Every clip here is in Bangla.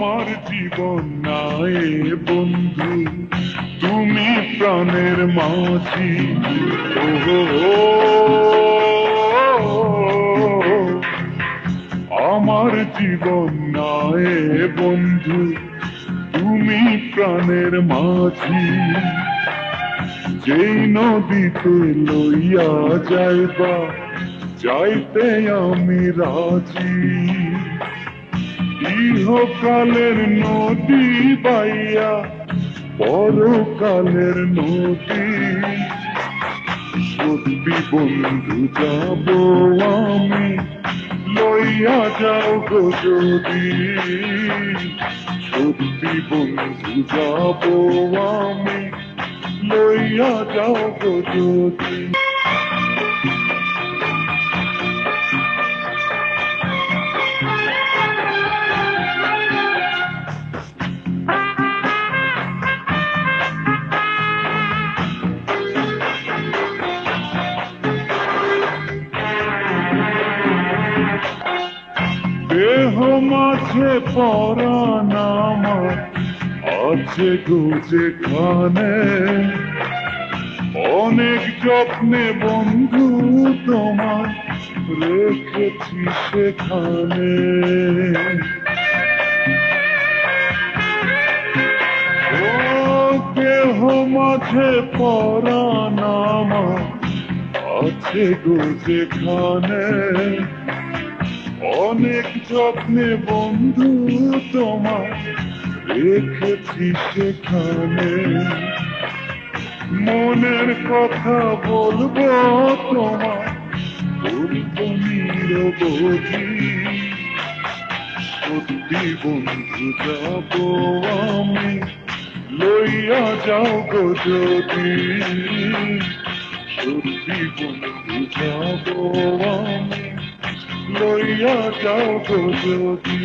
আমার জীবন নাই বন্ধু, তুমি প্রাণের মাঝি। ও আমার জীবন নাই বন্ধু, তুমি প্রাণের মাঝি। যেই নদীতে লইয়া যাইবা, যাইতে আমি রাজি। ইহকালের নদী বাইয়া পরকালের নদী, সত্যি বন্ধু যাব আমি, লইয়া যাও গো যদি। সত্যি বন্ধু যাব আমি, লইয়া যাও গো যদি। দেহ মাঝে পরাণ আমার আছে গো যেখানে, অনেক যত্নে বন্ধু তোমার রেখেছি সেখানে। ও দেহ মাঝে পরাণ আমার আছে গো যেখানে, অনেক যত্নে বন্ধু তোমার রেখেছি সেখানে। মনের কথা বলবো তোমার, বলবো নিরবধি। সত্যি বন্ধু যাব আমি, লইয়া যাও গো যদি। সত্যি বন্ধু যাব আমি, লইয়া যাও গো যদি।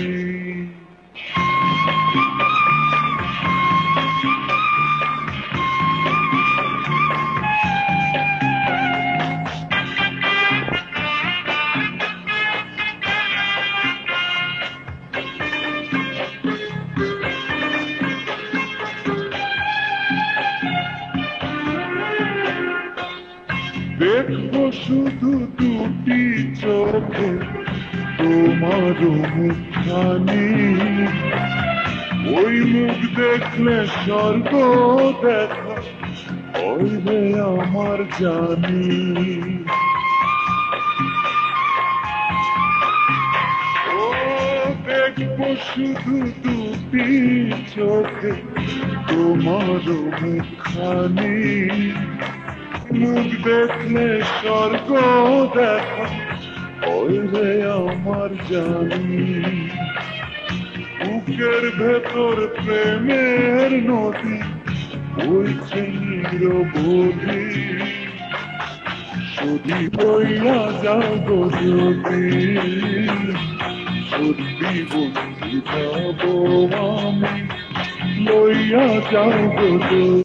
দেখবো শুধু দুটি চোখে তোমার মুখখানি, ওই মুখ দেখলে স্বর্গ দেখা হইবে আমার জানি। ও দেখবো শুধু দুটি চোখে তোমার মুখখানি, মুখ দেখলে স্বর্গ দেখা হইবে আমার জানি। বুকের ভেতর প্রেমের নদী বইছে নিরবধি, যদি বইয়া যাও গো যদি। সত্যি বন্ধু যাব আমি, লইয়া যাও গো যদি।